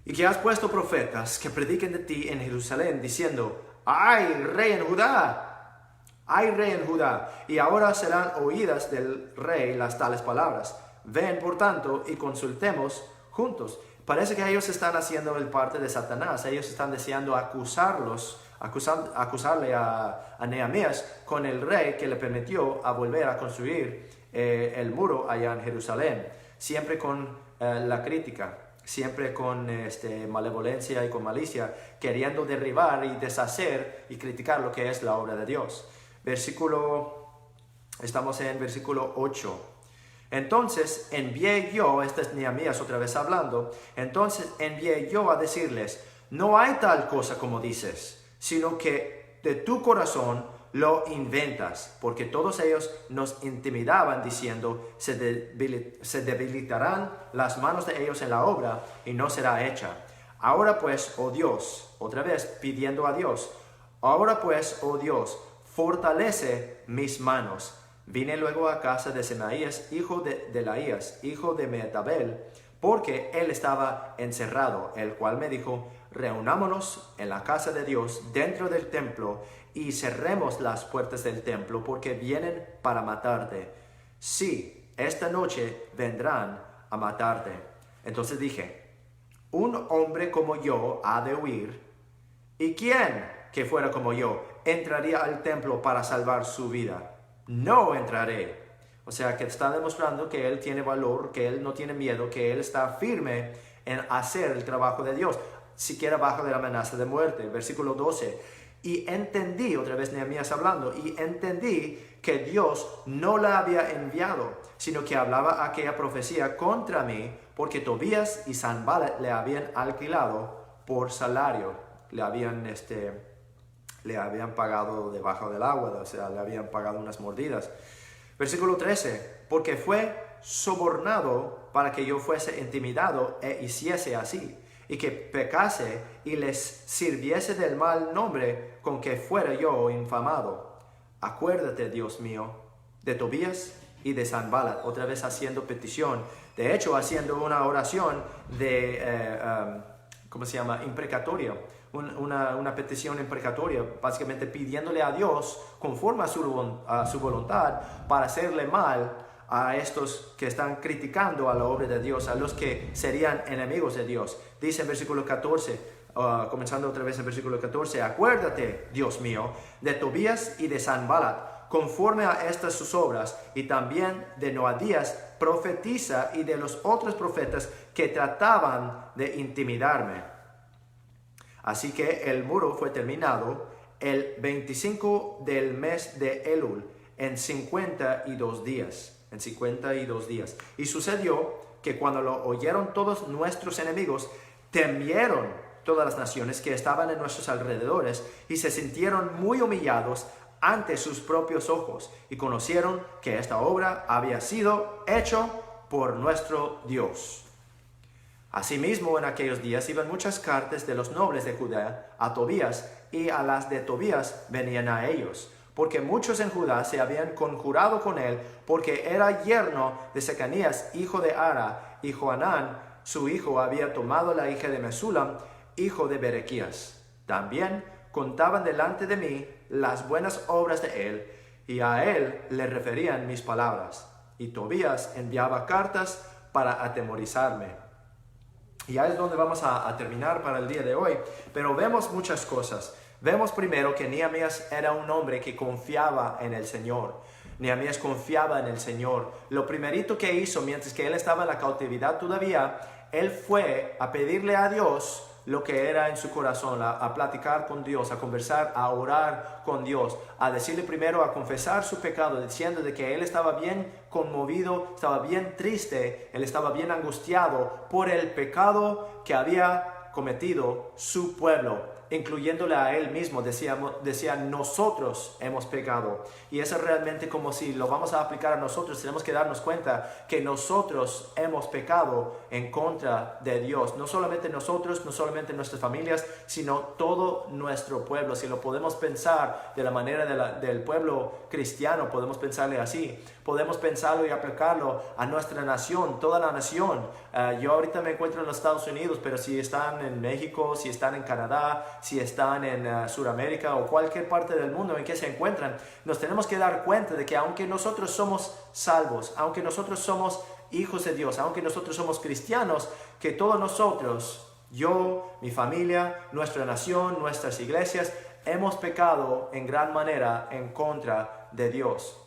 Y que has puesto profetas que prediquen de ti en Jerusalén, diciendo: ¡ay, rey en Judá! ¡Ay, rey en Judá! Y ahora serán oídas del rey las tales palabras. Ven, por tanto, y consultemos juntos. Parece que ellos están haciendo el parte de Satanás. Ellos están deseando acusarle a Nehemías con el rey que le permitió a volver a construir el muro allá en Jerusalén. Siempre con la crítica, siempre con malevolencia y con malicia, queriendo derribar y deshacer y criticar lo que es la obra de Dios. Estamos en versículo 8. Entonces envié yo, este es Nehemías otra vez hablando, entonces envié yo a decirles: no hay tal cosa como dices, sino que de tu corazón lo inventas, porque todos ellos nos intimidaban diciendo: se debilitarán las manos de ellos en la obra y no será hecha. Ahora pues, oh Dios, otra vez pidiendo a Dios, ahora pues, oh Dios, fortalece mis manos. Vine luego a casa de Semaías, hijo de Delaías, hijo de Mehetabel, porque él estaba encerrado, el cual me dijo: reunámonos en la casa de Dios dentro del templo y cerremos las puertas del templo, porque vienen para matarte. Sí, esta noche vendrán a matarte. Entonces dije: un hombre como yo ha de huir, ¿y quién que fuera como yo entraría al templo para salvar su vida? No entraré. O sea, que está demostrando que él tiene valor, que él no tiene miedo, que él está firme en hacer el trabajo de Dios, siquiera bajo de la amenaza de muerte. Versículo 12. Y entendí, otra vez Nehemías hablando, y entendí que Dios no la había enviado, sino que hablaba aquella profecía contra mí, porque Tobías y Sanballat le habían alquilado por salario, le habían pagado debajo del agua, o sea, le habían pagado unas mordidas. Versículo 13, porque fue sobornado para que yo fuese intimidado e hiciese así, y que pecase y les sirviese del mal nombre con que fuera yo infamado. Acuérdate, Dios mío, de Tobías y de Sanballat, otra vez haciendo petición, de hecho haciendo una oración de, imprecatoria, una petición imprecatoria, básicamente pidiéndole a Dios, conforme a su voluntad, para hacerle mal a estos que están criticando a la obra de Dios, a los que serían enemigos de Dios. Dice en versículo 14, comenzando otra vez en versículo 14, acuérdate, Dios mío, de Tobías y de Sanballat, conforme a estas sus obras, y también de Noadías, profetiza, y de los otros profetas que trataban de intimidarme. Así que el muro fue terminado el 25 del mes de Elul, en 52 días. Y sucedió que cuando lo oyeron todos nuestros enemigos, temieron todas las naciones que estaban en nuestros alrededores y se sintieron muy humillados ante sus propios ojos y conocieron que esta obra había sido hecha por nuestro Dios. Asimismo, en aquellos días iban muchas cartas de los nobles de Judá a Tobías, y a las de Tobías venían a ellos, porque muchos en Judá se habían conjurado con él, porque era yerno de Secanías, hijo de Ara, y Johanán, su hijo, había tomado la hija de Mesulam, hijo de Berequías. También contaban delante de mí las buenas obras de él, y a él le referían mis palabras. Y Tobías enviaba cartas para atemorizarme. Y ahí es donde vamos a terminar para el día de hoy. Pero vemos muchas cosas. Vemos primero que Nehemías era un hombre que confiaba en el Señor. Nehemías confiaba en el Señor. Lo primerito que hizo mientras que él estaba en la cautividad todavía, él fue a pedirle a Dios lo que era en su corazón, a platicar con Dios, a conversar, a orar con Dios, a decirle primero, a confesar su pecado, diciendo de que él estaba bien conmovido, estaba bien triste, él estaba bien angustiado por el pecado que había cometido su pueblo, incluyéndole a él mismo. Decía, nosotros hemos pecado. Y eso es realmente como si lo vamos a aplicar a nosotros. Tenemos que darnos cuenta que nosotros hemos pecado en contra de Dios. No solamente nosotros, no solamente nuestras familias, sino todo nuestro pueblo. Si lo podemos pensar de la manera del pueblo cristiano, podemos pensarle así. Podemos pensarlo y aplicarlo a nuestra nación, toda la nación. Yo ahorita me encuentro en los Estados Unidos, pero si están en México, si están en Canadá, si están en Sudamérica o cualquier parte del mundo en que se encuentran, nos tenemos que dar cuenta de que aunque nosotros somos salvos, aunque nosotros somos hijos de Dios, aunque nosotros somos cristianos, que todos nosotros, yo, mi familia, nuestra nación, nuestras iglesias, hemos pecado en gran manera en contra de Dios.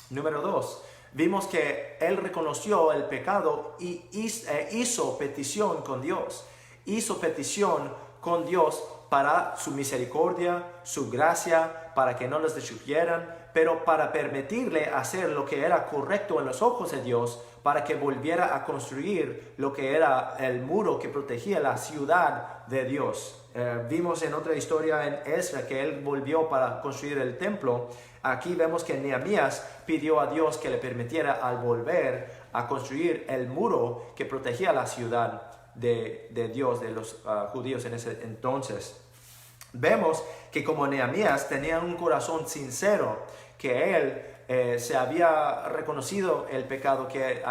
Número 2, vimos que él reconoció el pecado y hizo petición con Dios. Hizo petición con Dios para su misericordia, su gracia, para que no los destruyeran, pero para permitirle hacer lo que era correcto en los ojos de Dios, para que volviera a construir lo que era el muro que protegía la ciudad de Dios. Vimos en otra historia en Esdras que él volvió para construir el templo. Aquí vemos que Nehemías pidió a Dios que le permitiera al volver a construir el muro que protegía la ciudad de Dios, de los judíos en ese entonces. Vemos que como Nehemías tenía un corazón sincero, que él se había reconocido el pecado, que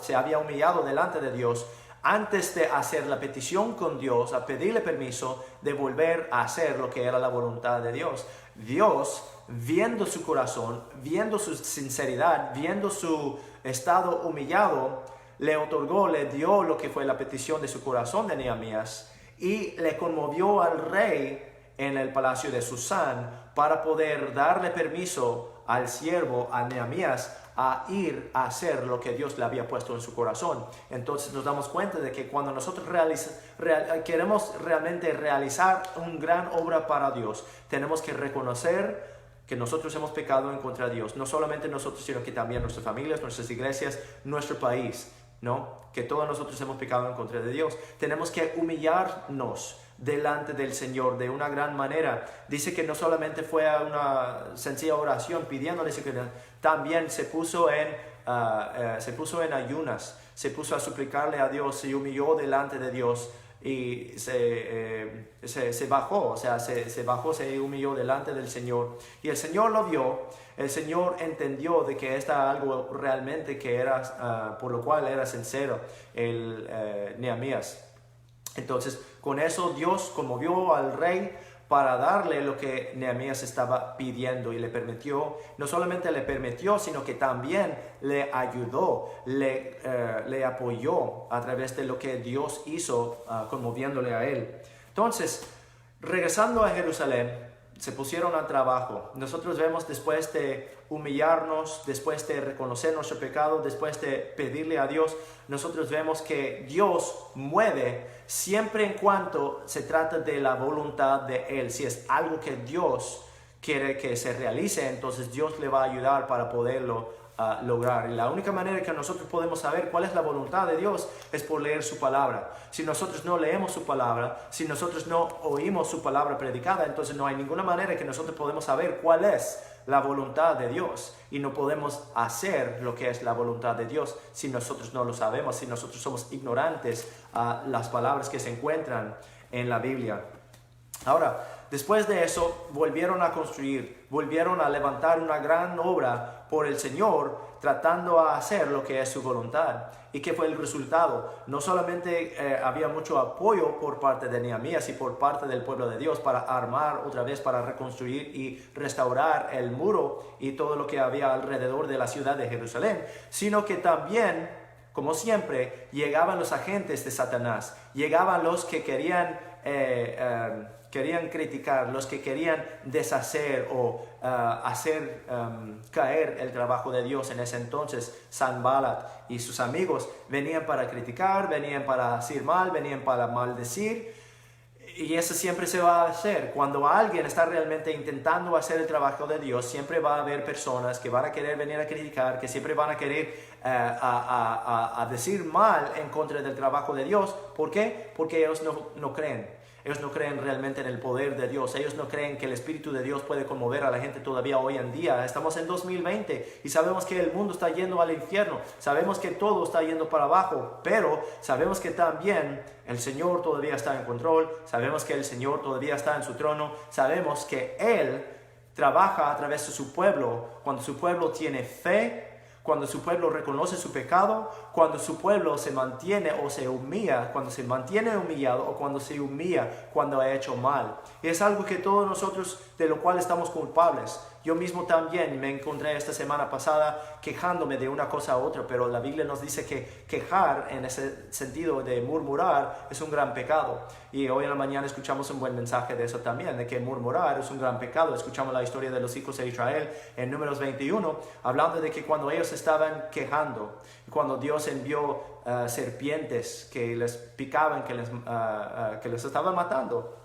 se había humillado delante de Dios antes de hacer la petición con Dios, a pedirle permiso de volver a hacer lo que era la voluntad de Dios. Dios, viendo su corazón, viendo su sinceridad, viendo su estado humillado, le dio lo que fue la petición de su corazón de Nehemías, y le conmovió al rey en el palacio de Susán para poder darle permiso al siervo, a Nehemías, a ir a hacer lo que Dios le había puesto en su corazón. Entonces nos damos cuenta de que cuando nosotros queremos realmente realizar una gran obra para Dios, tenemos que reconocer que nosotros hemos pecado en contra de Dios. No solamente nosotros, sino que también nuestras familias, nuestras iglesias, nuestro país, ¿no? Que todos nosotros hemos pecado en contra de Dios. Tenemos que humillarnos delante del Señor de una gran manera. Dice que no solamente fue una sencilla oración pidiéndole, sino que también se puso en ayunas, se puso a suplicarle a Dios, se humilló delante de Dios y se bajó, se humilló delante del Señor, y el Señor lo vio. El Señor entendió de que era algo realmente que era por lo cual era sincero el Nehemías. Entonces, con eso Dios conmovió al rey para darle lo que Nehemías estaba pidiendo, y le permitió, no solamente le permitió, sino que también le ayudó, le apoyó a través de lo que Dios hizo, conmoviéndole a él. Entonces, regresando a Jerusalén, se pusieron al trabajo. Nosotros vemos, después de humillarnos, después de reconocer nuestro pecado, después de pedirle a Dios, nosotros vemos que Dios mueve siempre en cuanto se trata de la voluntad de Él. Si es algo que Dios quiere que se realice, entonces Dios le va a ayudar para poderlo lograr. Y la única manera que nosotros podemos saber cuál es la voluntad de Dios es por leer su palabra. Si nosotros no leemos su palabra, si nosotros no oímos su palabra predicada, entonces no hay ninguna manera que nosotros podemos saber cuál es la voluntad de Dios, y no podemos hacer lo que es la voluntad de Dios si nosotros no lo sabemos, si nosotros somos ignorantes a las palabras que se encuentran en la Biblia. Ahora, después de eso, volvieron a construir, volvieron a levantar una gran obra por el Señor, tratando a hacer lo que es su voluntad. ¿Y qué fue el resultado? No solamente había mucho apoyo por parte de Nehemías y por parte del pueblo de Dios para armar otra vez, para reconstruir y restaurar el muro y todo lo que había alrededor de la ciudad de Jerusalén, sino que también, como siempre, llegaban los agentes de Satanás, llegaban los que querían criticar, los que querían deshacer o hacer caer el trabajo de Dios. En ese entonces, Sanballat y sus amigos venían para criticar, venían para decir mal, venían para maldecir. Y eso siempre se va a hacer. Cuando alguien está realmente intentando hacer el trabajo de Dios, siempre va a haber personas que van a querer venir a criticar, que siempre van a querer a decir mal en contra del trabajo de Dios. ¿Por qué? Porque ellos no creen. Ellos no creen realmente en el poder de Dios. Ellos no creen que el Espíritu de Dios puede conmover a la gente todavía hoy en día. Estamos en 2020 y sabemos que el mundo está yendo al infierno. Sabemos que todo está yendo para abajo, pero sabemos que también el Señor todavía está en control. Sabemos que el Señor todavía está en su trono. Sabemos que Él trabaja a través de su pueblo. Cuando su pueblo tiene fe, cuando su pueblo reconoce su pecado, cuando su pueblo se mantiene o se humilla, cuando se mantiene humillado o cuando se humilla cuando ha hecho mal. Y es algo que todos nosotros, de lo cual estamos culpables. Yo mismo también me encontré esta semana pasada quejándome de una cosa a otra, pero la Biblia nos dice que quejar en ese sentido de murmurar es un gran pecado. Y hoy en la mañana escuchamos un buen mensaje de eso también, de que murmurar es un gran pecado. Escuchamos la historia de los hijos de Israel en Números 21, hablando de que cuando ellos estaban quejando, cuando Dios envió serpientes que les picaban, que les estaban matando,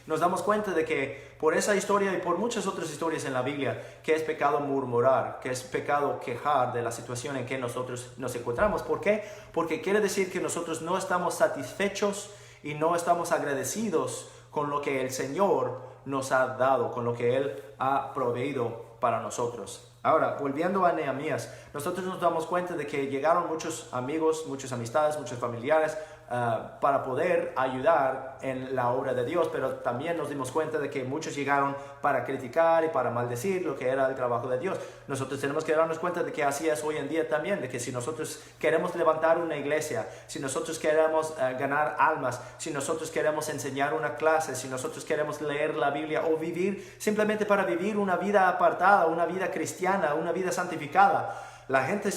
nos damos cuenta de que por esa historia y por muchas otras historias en la Biblia, que es pecado murmurar, que es pecado quejar de la situación en que nosotros nos encontramos. ¿Por qué? Porque quiere decir que nosotros no estamos satisfechos y no estamos agradecidos con lo que el Señor nos ha dado, con lo que Él ha proveído para nosotros. Ahora, volviendo a Nehemías, nosotros nos damos cuenta de que llegaron muchos amigos, muchas amistades, muchos familiares para poder ayudar en la obra de Dios, pero también nos dimos cuenta de que muchos llegaron para criticar y para maldecir lo que era el trabajo de Dios. Nosotros tenemos que darnos cuenta de que así es hoy en día también, de que si nosotros queremos levantar una iglesia, si nosotros queremos ganar almas, si nosotros queremos enseñar una clase, si nosotros queremos leer la Biblia o vivir simplemente para vivir una vida apartada, una vida cristiana, una vida santificada, la gente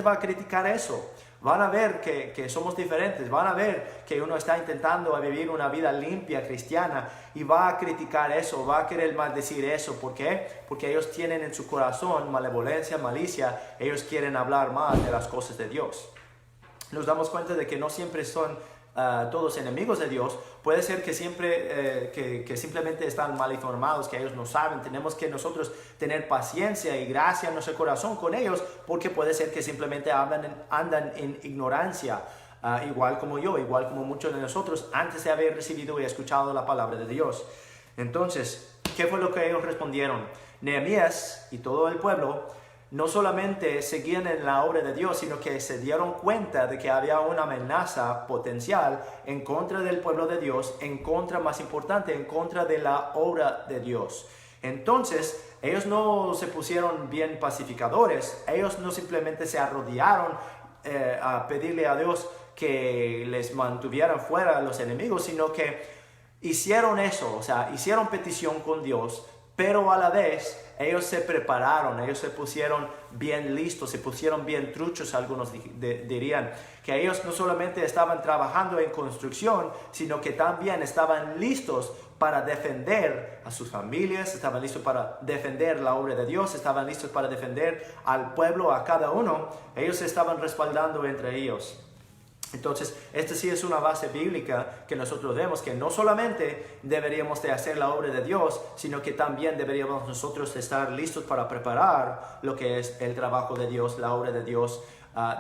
va a criticar eso. Van a ver que somos diferentes, van a ver que uno está intentando vivir una vida limpia, cristiana, y va a criticar eso, va a querer maldecir eso. ¿Por qué? Porque ellos tienen en su corazón malevolencia, malicia, ellos quieren hablar mal de las cosas de Dios. Nos damos cuenta de que no siempre son todos enemigos de Dios. Puede ser que siempre que simplemente están mal informados, que ellos no saben. Tenemos que nosotros tener paciencia y gracia en nuestro corazón con ellos, porque puede ser que simplemente andan en ignorancia, igual como yo, igual como muchos de nosotros, antes de haber recibido y escuchado la palabra de Dios. Entonces, ¿qué fue lo que ellos respondieron? Nehemías y todo el pueblo no solamente seguían en la obra de Dios, sino que se dieron cuenta de que había una amenaza potencial en contra del pueblo de Dios, en contra, más importante, en contra de la obra de Dios. Entonces, ellos no se pusieron bien pacificadores, ellos no simplemente se arrodillaron a pedirle a Dios que les mantuvieran fuera los enemigos, sino que hicieron eso, o sea, hicieron petición con Dios, pero a la vez ellos se prepararon, ellos se pusieron bien listos, se pusieron bien truchos, algunos dirían, que ellos no solamente estaban trabajando en construcción, sino que también estaban listos para defender a sus familias, estaban listos para defender la obra de Dios, estaban listos para defender al pueblo, a cada uno. Ellos se estaban respaldando entre ellos. Entonces, esta sí es una base bíblica que nosotros vemos que no solamente deberíamos de hacer la obra de Dios, sino que también deberíamos nosotros estar listos para preparar lo que es el trabajo de Dios, la obra de Dios,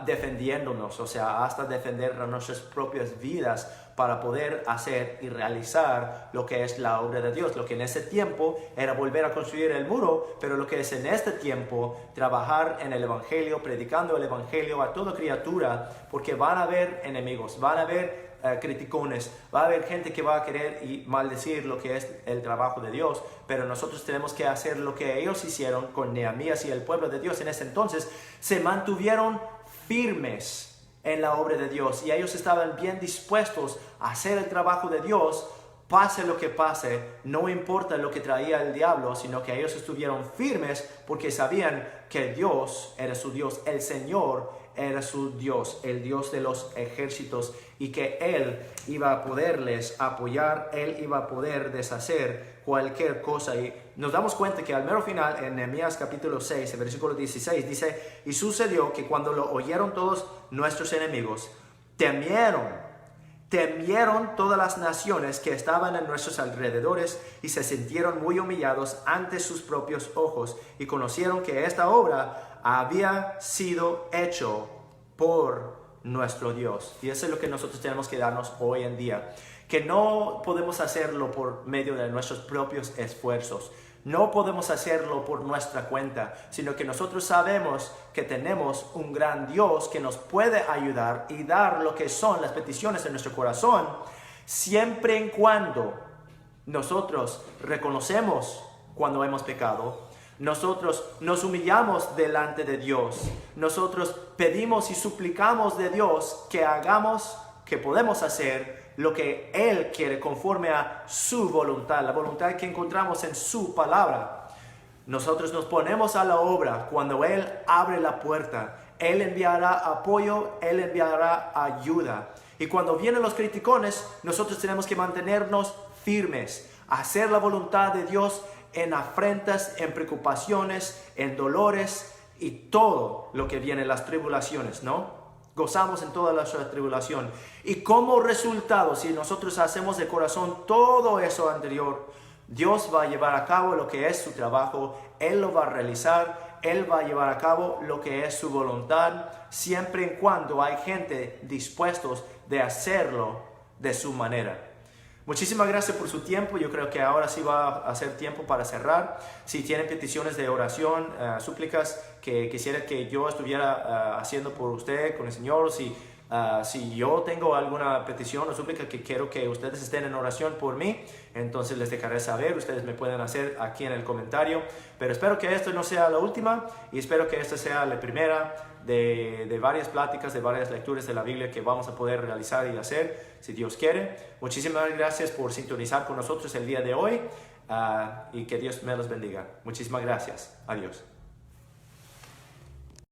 defendiéndonos, o sea, hasta defender nuestras propias vidas para poder hacer y realizar lo que es la obra de Dios. Lo que en ese tiempo era volver a construir el muro, pero lo que es en este tiempo trabajar en el Evangelio, predicando el Evangelio a toda criatura, porque van a haber enemigos, van a haber criticones, va a haber gente que va a querer y maldecir lo que es el trabajo de Dios, pero nosotros tenemos que hacer lo que ellos hicieron con Nehemías y el pueblo de Dios en ese entonces. Se mantuvieron firmes en la obra de Dios y ellos estaban bien dispuestos a hacer el trabajo de Dios, pase lo que pase, no importa lo que traía el diablo, sino que ellos estuvieron firmes porque sabían que Dios era su Dios, el Señor era su Dios, el Dios de los ejércitos, y que Él iba a poderles apoyar, Él iba a poder deshacer cualquier cosa. Y nos damos cuenta que al mero final, en Nehemías capítulo 6, el versículo 16, dice: y sucedió que cuando lo oyeron todos nuestros enemigos, temieron todas las naciones que estaban en nuestros alrededores y se sintieron muy humillados ante sus propios ojos y conocieron que esta obra había sido hecho por nuestro Dios. Y eso es lo que nosotros tenemos que darnos hoy en día, que no podemos hacerlo por medio de nuestros propios esfuerzos, no podemos hacerlo por nuestra cuenta, sino que nosotros sabemos que tenemos un gran Dios que nos puede ayudar y dar lo que son las peticiones de nuestro corazón, siempre y cuando nosotros reconocemos cuando hemos pecado, nosotros nos humillamos delante de Dios, nosotros pedimos y suplicamos de Dios que hagamos, que podemos hacer lo que Él quiere conforme a su voluntad, la voluntad que encontramos en su palabra. Nosotros nos ponemos a la obra cuando Él abre la puerta. Él enviará apoyo, Él enviará ayuda. Y cuando vienen los criticones, nosotros tenemos que mantenernos firmes, hacer la voluntad de Dios en afrentas, en preocupaciones, en dolores y todo lo que viene, las tribulaciones, ¿no? Gozamos en toda la tribulación. Y como resultado, si nosotros hacemos de corazón todo eso anterior, Dios va a llevar a cabo lo que es su trabajo, Él lo va a realizar, Él va a llevar a cabo lo que es su voluntad, siempre y cuando hay gente dispuestos de hacerlo de su manera. Muchísimas gracias por su tiempo. Yo creo que ahora sí va a ser tiempo para cerrar. Si tienen peticiones de oración, súplicas que quisiera que yo estuviera haciendo por usted con el Señor, si yo tengo alguna petición o súplica que quiero que ustedes estén en oración por mí, entonces les dejaré saber. Ustedes me pueden hacer aquí en el comentario. Pero espero que esto no sea la última y espero que esta sea la primera de varias pláticas, de varias lecturas de la Biblia que vamos a poder realizar y hacer, si Dios quiere. Muchísimas gracias por sintonizar con nosotros el día de hoy y que Dios me los bendiga. Muchísimas gracias. Adiós.